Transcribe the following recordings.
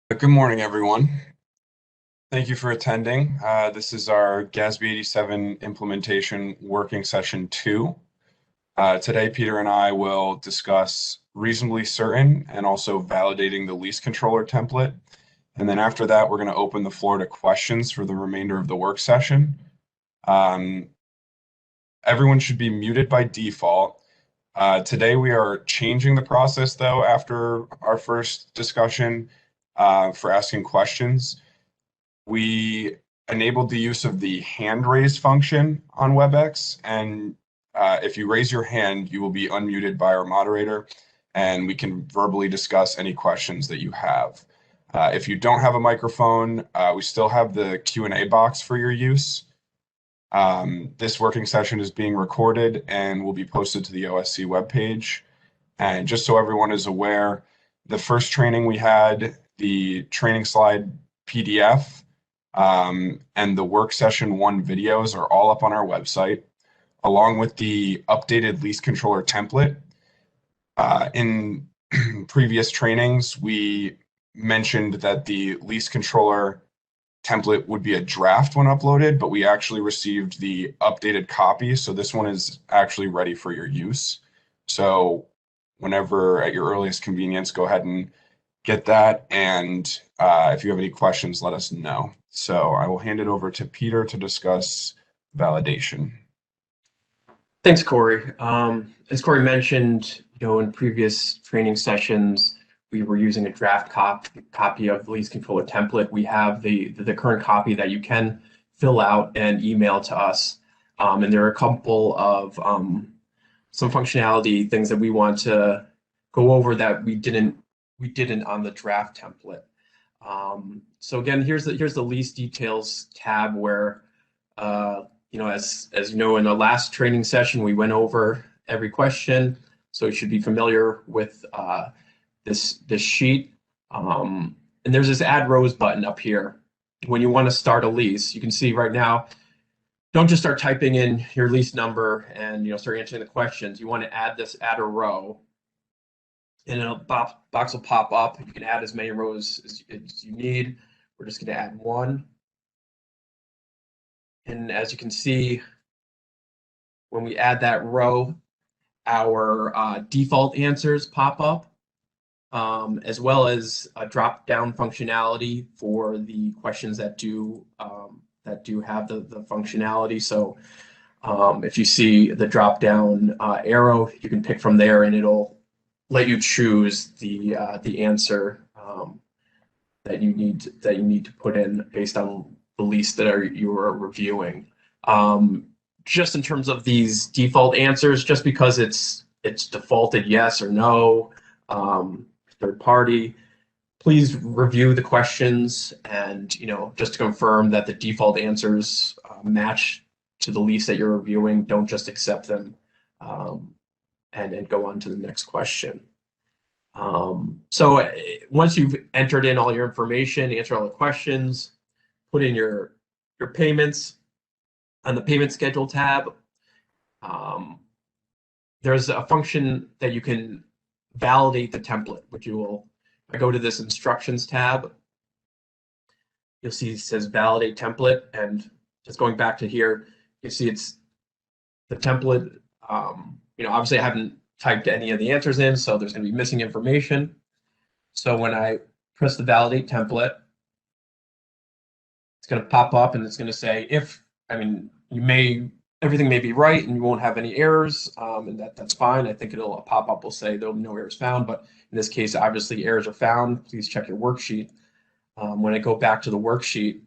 Good morning, everyone. Thank you for attending. This is our GASB 87 implementation working session 2. Today, Peter and I will discuss reasonably certain and also validating the LeaseController template. And then after that, we're going to open the floor to questions for the remainder of the work session. Everyone should be muted by default. Today, we are changing the process, though, after our first discussion for asking questions. We enabled the use of the hand raise function on WebEx, and if you raise your hand, you will be unmuted by our moderator, and we can verbally discuss any questions that you have. If you don't have a microphone, we still have the Q&A box for your use. This working session is being recorded and will be posted to the OSC webpage. And just so everyone is aware, the first training we had, the training slide PDF, and the work session 1 videos are all up on our website, along with the updated LeaseController template. In previous trainings, we mentioned that the LeaseController template would be a draft when uploaded, but we actually received the updated copy, so this one is actually ready for your use. So whenever at your earliest convenience, go ahead and get that, and if you have any questions, let us know. So I will hand it over to Peter to discuss validation. Thanks, Corey. As Corey mentioned, in previous training sessions, we were using a draft copy of the LeaseController template. We have the current copy that you can fill out and email to us. And there are a couple of some functionality things that we want to go over that we didn't on the draft template. So again, here's the Lease Details tab where, as you know, in the last training session, we went over every question. So you should be familiar with this sheet. And there's this Add Rows button up here. When you want to start a lease, you can see right now, don't just start typing in your lease number and start answering the questions. You want to add a row, and a box will pop up. You can add as many rows as you need. We're just going to add 1. And as you can see, when we add that row, our default answers pop up, as well as a drop-down functionality for the questions that do have the functionality. So if you see the drop-down arrow, you can pick from there, and it'll let you choose the answer that you need to put in based on the lease that you are reviewing. Just in terms of these default answers, just because it's defaulted yes or no, third party, please review the questions and just to confirm that the default answers match to the lease that you're reviewing. Don't just accept them. And go on to the next question. So once you've entered in all your information, answered all the questions, put in your payments on the payment schedule tab, there's a function that you can validate the template, which you will, if I go to this instructions tab, you'll see it says validate template, and just going back to here, you see it's the template. Obviously I haven't typed any of the answers in, so there's going to be missing information. So when I press the validate template, it's going to pop up and it's going to say everything may be right and you won't have any errors, and that's fine. I think it'll pop up will say there'll be no errors found, but in this case, obviously errors are found. Please check your worksheet. When I go back to the worksheet,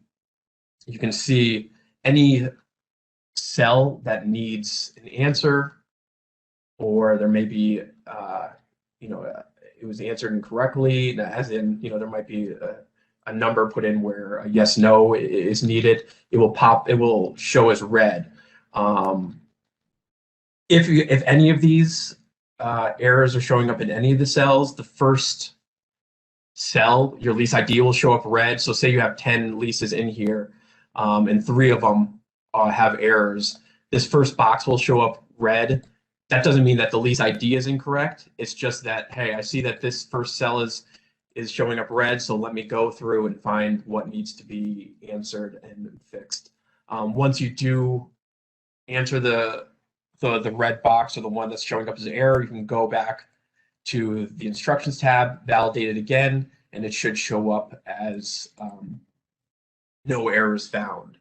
you can see any cell that needs an answer, or there may be, it was answered incorrectly, as in, there might be a number put in where a yes, no is needed. It will show as red. If any of these errors are showing up in any of the cells, the first cell, your lease ID will show up red. So say you have 10 leases in here, and 3 of them have errors. This first box will show up red. That doesn't mean that the lease ID is incorrect. It's just that, hey, I see that this first cell is is showing up red, so let me go through and find what needs to be answered and fixed. Once you do answer the red box or the one that's showing up as an error, you can go back to the instructions tab, validate it again, and it should show up as no errors found.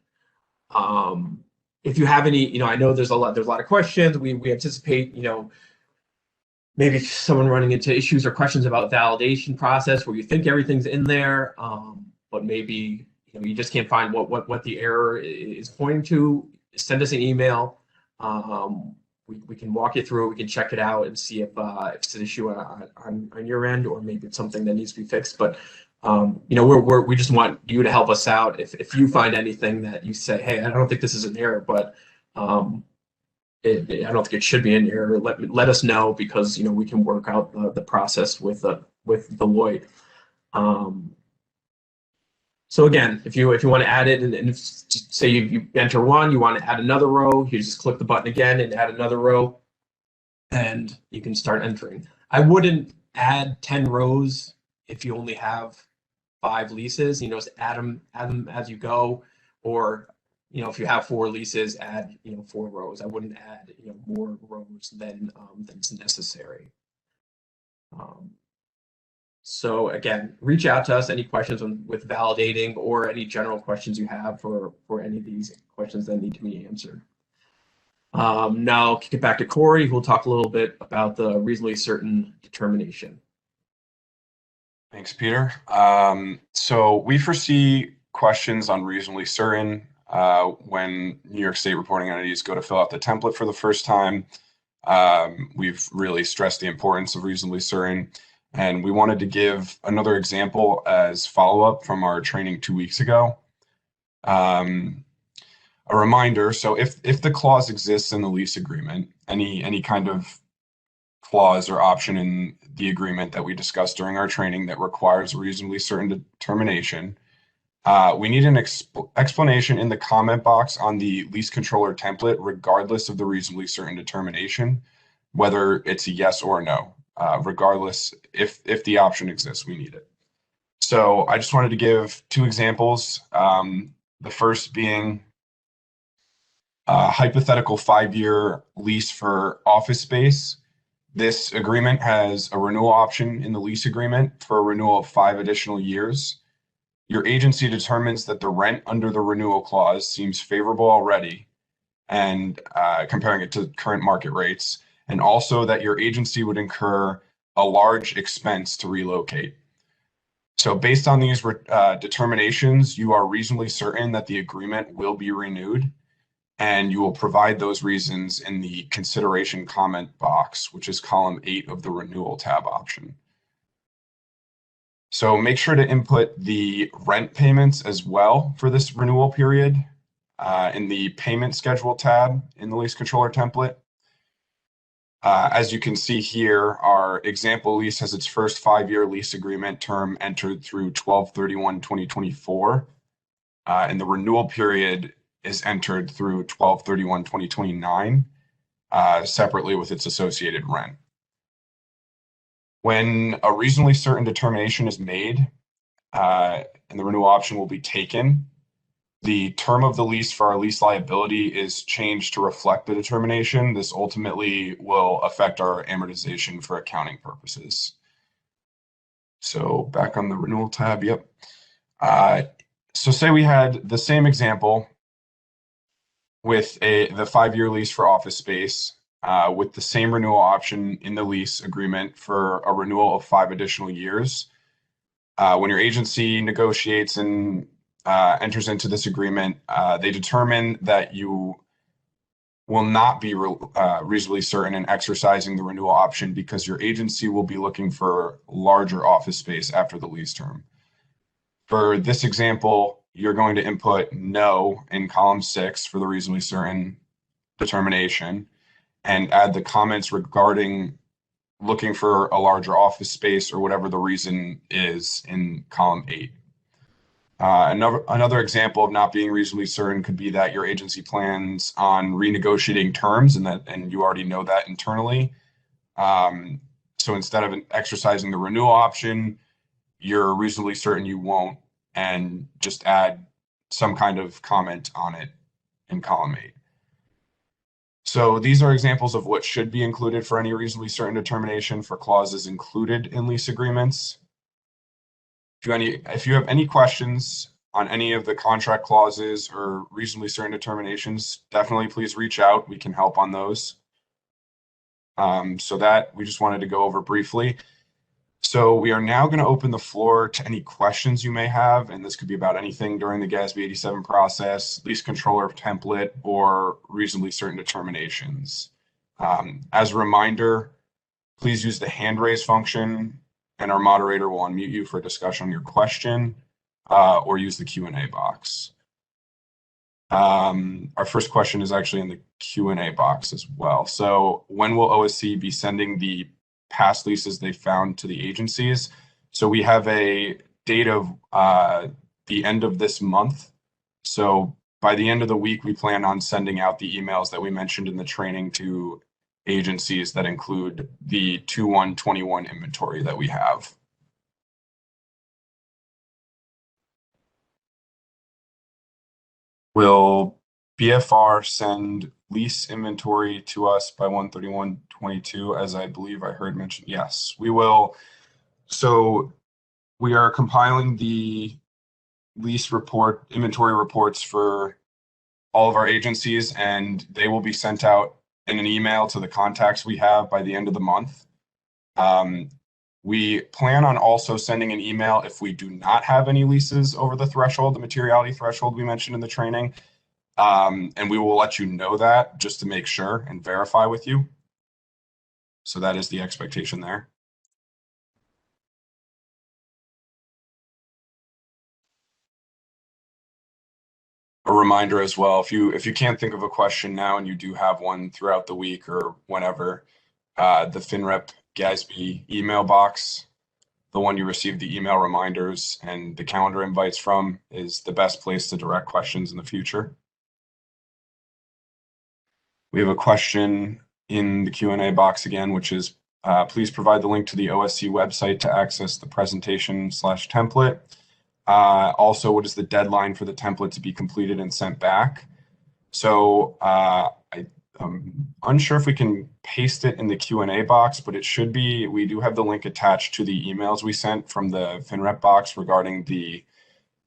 If you have any, I know there's a lot of questions. We anticipate, maybe someone running into issues or questions about validation process where you think everything's in there, but maybe you just can't find what the error is pointing to. Send us an email. We can walk you through. We can check it out and see if it's an issue on your end, or maybe it's something that needs to be fixed. But we just want you to help us out. If you find anything that you say, hey, I don't think this is an error, but I don't think it should be an error, let us know, because we can work out the process with Deloitte. So again, if you want to add it, and say you enter one, you want to add another row, you just click the button again and add another row, and you can start entering. I wouldn't add 10 rows if you only have 5 leases. Just add them as you go, or if you have 4 leases, add 4 rows. I wouldn't add more rows than's necessary. So again, reach out to us, any questions with validating, or any general questions you have for any of these questions that need to be answered. Now I'll kick it back to Corey, who will talk a little bit about the reasonably certain determination. Thanks, Peter. So we foresee questions on reasonably certain when New York State reporting entities go to fill out the template for the first time. We've really stressed the importance of reasonably certain, and we wanted to give another example as follow-up from our training 2 weeks ago. A reminder, so if the clause exists in the lease agreement, any kind of clause or option in the agreement that we discussed during our training that requires reasonably certain determination, we need an explanation in the comment box on the LeaseController template, regardless of the reasonably certain determination, whether it's a yes or a no. Regardless, if the option exists, we need it. So I just wanted to give 2 examples. The first being a hypothetical 5-year lease for office space. This agreement has a renewal option in the lease agreement for a renewal of 5 additional years. Your agency determines that the rent under the renewal clause seems favorable already, and comparing it to current market rates, and also that your agency would incur a large expense to relocate. So based on these determinations, you are reasonably certain that the agreement will be renewed, and you will provide those reasons in the consideration comment box, which is column 8 of the renewal tab option. So make sure to input the rent payments as well for this renewal period in the payment schedule tab in the LeaseController template. As you can see here, our example lease has its first 5-year lease agreement term entered through 12/31/2024, and the renewal period is entered through 12/31/2029, separately with its associated rent. When a reasonably certain determination is made and the renewal option will be taken, the term of the lease for our lease liability is changed to reflect the determination. This ultimately will affect our amortization for accounting purposes. So back on the renewal tab, yep. So say we had the same example with the 5-year lease for office space with the same renewal option in the lease agreement for a renewal of 5 additional years. When your agency negotiates and enters into this agreement, they determine that you will not be reasonably certain in exercising the renewal option because your agency will be looking for larger office space after the lease term. For this example, you're going to input no in column 6 for the reasonably certain determination and add the comments regarding looking for a larger office space or whatever the reason is in column 8. Another example of not being reasonably certain could be that your agency plans on renegotiating terms and you already know that internally. So instead of exercising the renewal option, you're reasonably certain you won't, and just add some kind of comment on it in column 8. So these are examples of what should be included for any reasonably certain determination for clauses included in lease agreements. If you have any questions on any of the contract clauses or reasonably certain determinations, definitely please reach out. We can help on those. So that we just wanted to go over briefly. So we are now going to open the floor to any questions you may have, and this could be about anything during the GASB 87 process, LeaseController template, or reasonably certain determinations. As a reminder, please use the hand raise function, and our moderator will unmute you for a discussion on your question, or use the Q&A box. Our first question is actually in the Q&A box as well. So when will OSC be sending the past leases they found to the agencies? So we have a date of the end of this month. So by the end of the week, we plan on sending out the emails that we mentioned in the training to agencies that include the 2/1/21 inventory that we have. Will BFR send lease inventory to us by 1/31/22, as I believe I heard mentioned? Yes, we will. So we are compiling the lease report, inventory reports for all of our agencies, and they will be sent out in an email to the contacts we have by the end of the month. We plan on also sending an email if we do not have any leases over the threshold, the materiality threshold we mentioned in the training. And we will let you know that just to make sure and verify with you. So that is the expectation there. A reminder as well, if you can't think of a question now and you do have one throughout the week or whenever, the FinRep GASB email box, the one you receive the email reminders and the calendar invites from, is the best place to direct questions in the future. We have a question in the Q&A box again, which is, please provide the link to the OSC website to access the presentation/template. Also, what is the deadline for the template to be completed and sent back? So I'm unsure if we can paste it in the Q&A box, but it should be. We do have the link attached to the emails we sent from the FinRep box regarding the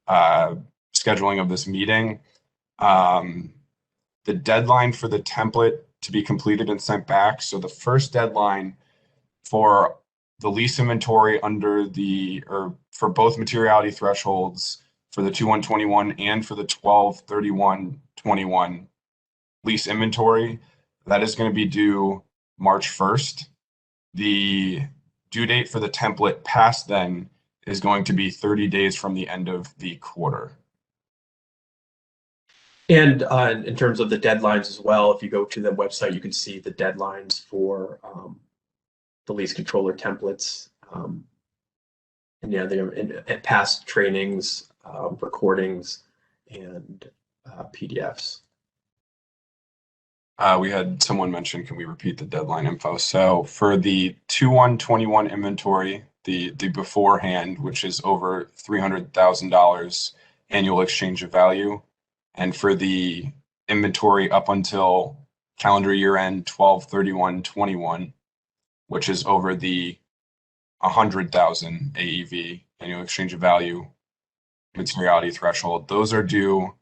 scheduling of this meeting. The deadline for the template to be completed and sent back. So the first deadline for the lease inventory for both materiality thresholds for the 2/1/21 and for the 12/31/21 lease inventory, that is going to be due March 1st. The due date for the template past then is going to be 30 days from the end of the quarter. And in terms of the deadlines as well, if you go to the website, you can see the deadlines for the LeaseController templates. And yeah, they're in past trainings, recordings, and PDFs. We had someone mention, can we repeat the deadline info? So for the 2/1/21 inventory, the beforehand, which is over $300,000 annual exchange of value, and for the inventory up until calendar year end 12/31/21, which is over the 100,000 AEV, annual exchange of value, materiality threshold, those are due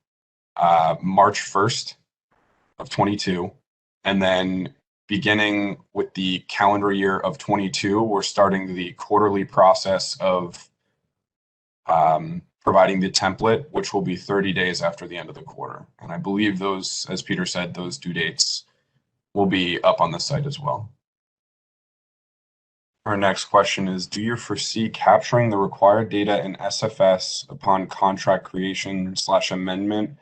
March 1st of 22. And then beginning with the calendar year of 22, we're starting the quarterly process of providing the template, which will be 30 days after the end of the quarter. And I believe those, as Peter said, those due dates will be up on the site as well. Our next question is, do you foresee capturing the required data in SFS upon contract creation/amendment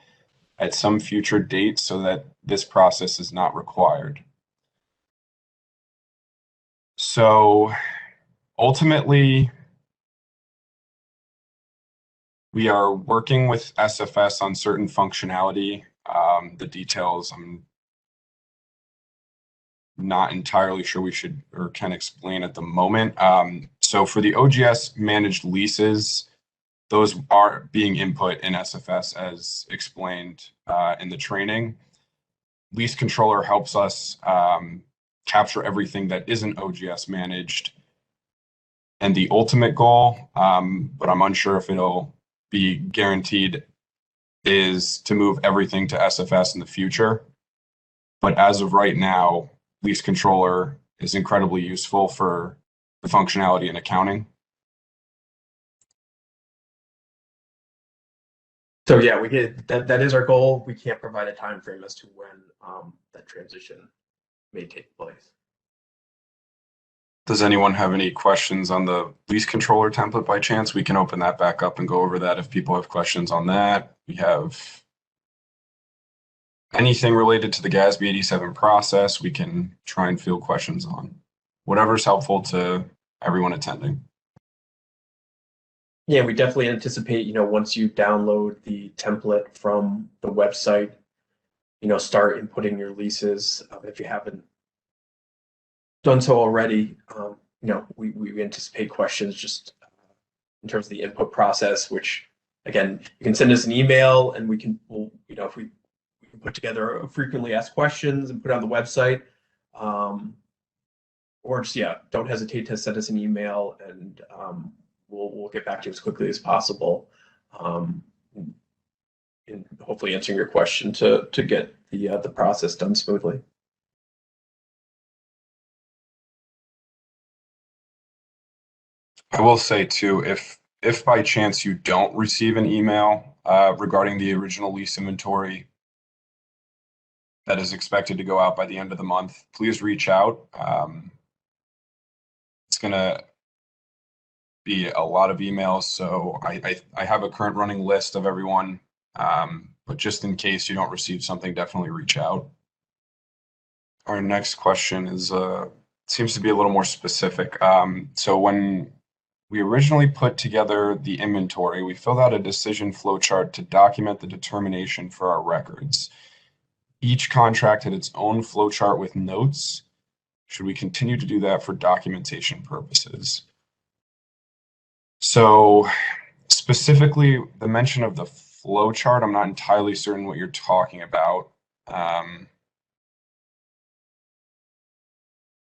at some future date so that this process is not required? So ultimately, we are working with SFS on certain functionality. The details I'm not entirely sure we should or can explain at the moment. So for the OGS managed leases, those are being input in SFS as explained in the training. LeaseController helps us capture everything that isn't OGS managed. And the ultimate goal, but I'm unsure if it'll be guaranteed, is to move everything to SFS in the future. But as of right now, LeaseController is incredibly useful for the functionality in accounting. So yeah, we get that is our goal. We can't provide a time frame as to when that transition may take place. Does anyone have any questions on the LeaseController template by chance? We can open that back up and go over that if people have questions on that. We have anything related to the GASB 87 process, we can try and field questions on. Whatever's helpful to everyone attending. Yeah, we definitely anticipate, once you download the template from the website, start inputting your leases. If you haven't done so already, we anticipate questions just in terms of the input process, which again, you can send us an email and if we can put together frequently asked questions and put it on the website, or just, don't hesitate to send us an email and we'll get back to you as quickly as possible, and hopefully answering your question to get the process done smoothly. I will say too, if by chance you don't receive an email regarding the original lease inventory that is expected to go out by the end of the month, please reach out. It's going to be a lot of emails, so I have a current running list of everyone, but just in case you don't receive something, definitely reach out. Our next question is seems to be a little more specific. So when we originally put together the inventory, we filled out a decision flowchart to document the determination for our records. Each contract had its own flowchart with notes. Should we continue to do that for documentation purposes? So specifically, the mention of the flowchart, I'm not entirely certain what you're talking about.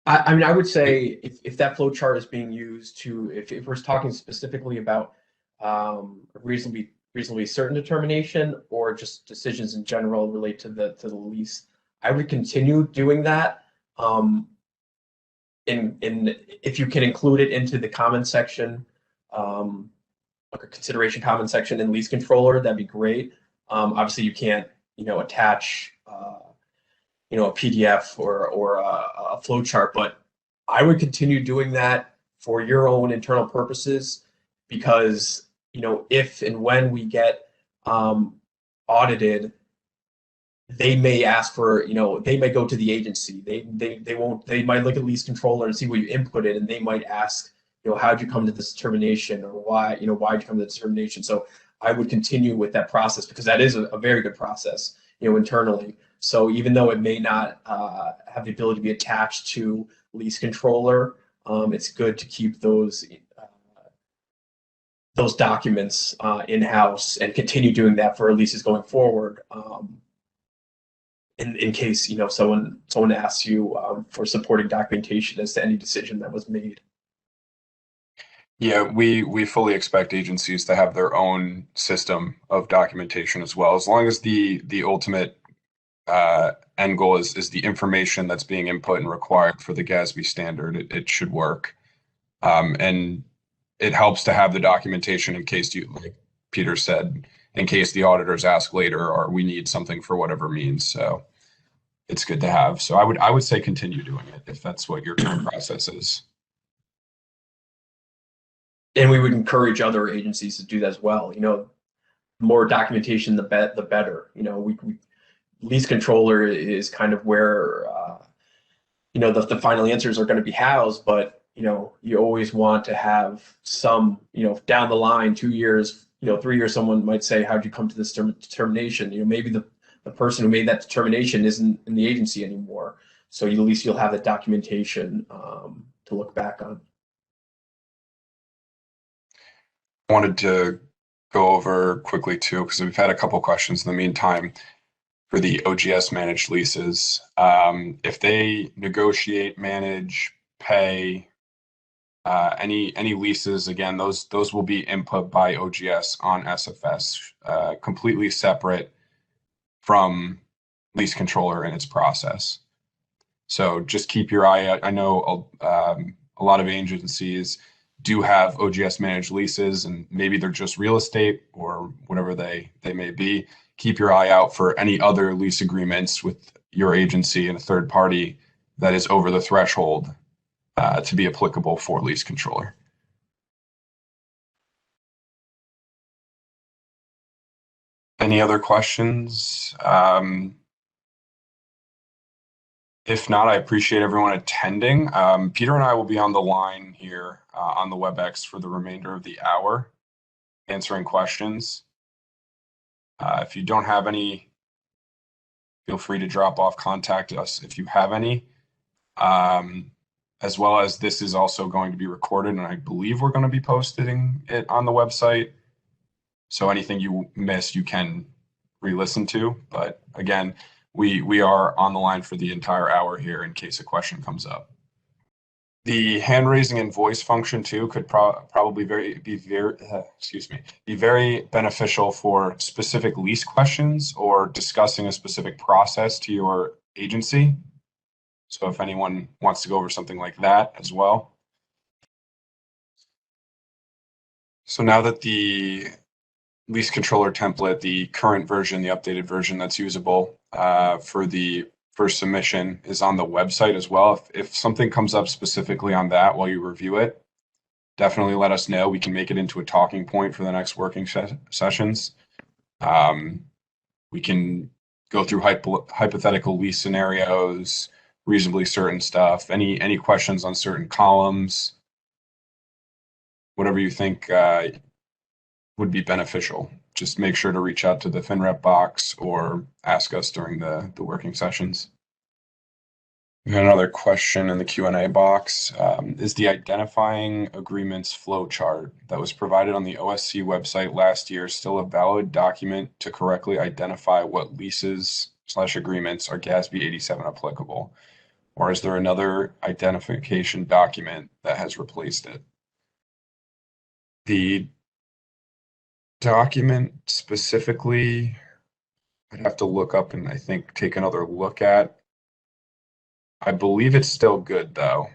I would say if that flow chart is being used if we're talking specifically about reasonably certain determination or just decisions in general relate to the lease, I would continue doing that. If you can include it into the comment section, like a consideration comment section in LeaseController, that'd be great. Obviously, you can't attach a PDF or a flowchart, but I would continue doing that for your own internal purposes, because if and when we get audited, they may ask for they may go to the agency. They might look at LeaseController and see what you inputted, and they might ask how'd you come to this determination, or why'd you come to the determination. So I would continue with that process, because that is a very good process internally. So even though it may not have the ability to be attached to LeaseController, it's good to keep those documents in-house and continue doing that for leases going forward. In case someone asks you for supporting documentation as to any decision that was made. Yeah, we fully expect agencies to have their own system of documentation as well, as long as the ultimate end goal is the information that's being input and required for the GASB standard. It should work, and it helps to have the documentation in case like Peter said, in case the auditors ask later or we need something for whatever means. So it's good to have. So I would say continue doing it if that's what your current process is. And we would encourage other agencies to do that as well. More documentation, the better. LeaseController is kind of where the final answers are going to be housed, but you always want to have some down the line, 2 years, 3 years, someone might say, how'd you come to this determination? Maybe the person who made that determination isn't in the agency anymore, so at least you'll have that documentation to look back on. wanted to go over quickly too, because we've had a couple questions in the meantime for the OGS managed leases. If they negotiate, manage, pay any leases, again, those will be input by OGS on SFS, completely separate from LeaseController and its process. So just keep your eye out. I know a lot of agencies do have OGS managed leases, and maybe they're just real estate or whatever they may be. Keep your eye out for any other lease agreements with your agency and a third party that is over the threshold to be applicable for LeaseController. Any other questions? If not, I appreciate everyone attending. Peter and I will be on the line here on the WebEx for the remainder of the hour, answering questions. If you don't have any, feel free to drop off, contact us if you have any. As well as this is also going to be recorded, and I believe we're going to be posting it on the website. So anything you missed, you can re-listen to. But again, we are on the line for the entire hour here in case a question comes up. The hand raising and voice function too could probably be very beneficial for specific lease questions or discussing a specific process to your agency. So if anyone wants to go over something like that as well. So now that the LeaseController template, the current version, the updated version that's usable for the first submission is on the website as well. If something comes up specifically on that while you review it, definitely let us know. We can make it into a talking point for the next working sessions. We can go through hypothetical lease scenarios, reasonably certain stuff, any questions on certain columns, whatever you think would be beneficial. Just make sure to reach out to the FinRep box or ask us during the working sessions. We got another question in the Q&A box. Is the identifying agreements flowchart that was provided on the OSC website last year still a valid document to correctly identify what leases/agreements are GASB 87 applicable? Or is there another identification document that has replaced it? The document specifically, I'd have to look up and I think take another look at. I believe it's still good though,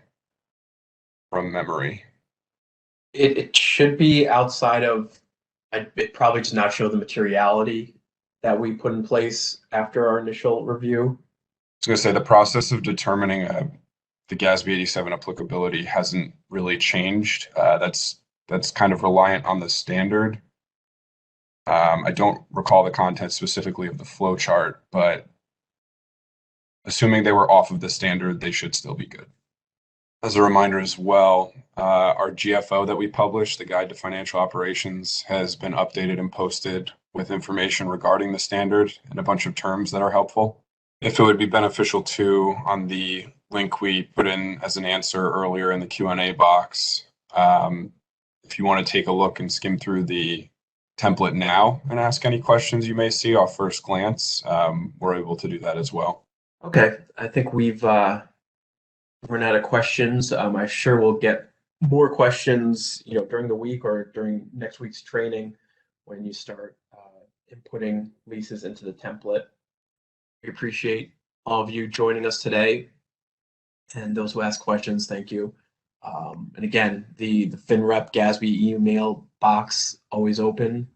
from memory. It should be outside of, it probably does not show the materiality that we put in place after our initial review. I was going to say the process of determining the GASB 87 applicability hasn't really changed. That's kind of reliant on the standard. I don't recall the content specifically of the flow chart, but assuming they were off of the standard, they should still be good. As a reminder as well, our GFO that we published, the Guide to Financial Operations, has been updated and posted with information regarding the standard and a bunch of terms that are helpful. If it would be beneficial too, on the link we put in as an answer earlier in the Q&A box, if you want to take a look and skim through the template now and ask any questions you may see off first glance, we're able to do that as well. Okay, I think we've run out of questions. I'm sure we'll get more questions, during the week or during next week's training when you start inputting leases into the template. We appreciate all of you joining us today, and those who ask questions, thank you. And again, the FinRep GASB email box always open.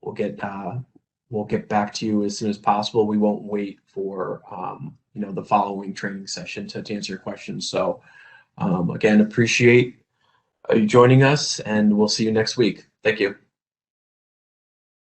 We'll get back to you as soon as possible. We won't wait for the following training session to answer your questions. So again, appreciate you joining us, and we'll see you next week. Thank you.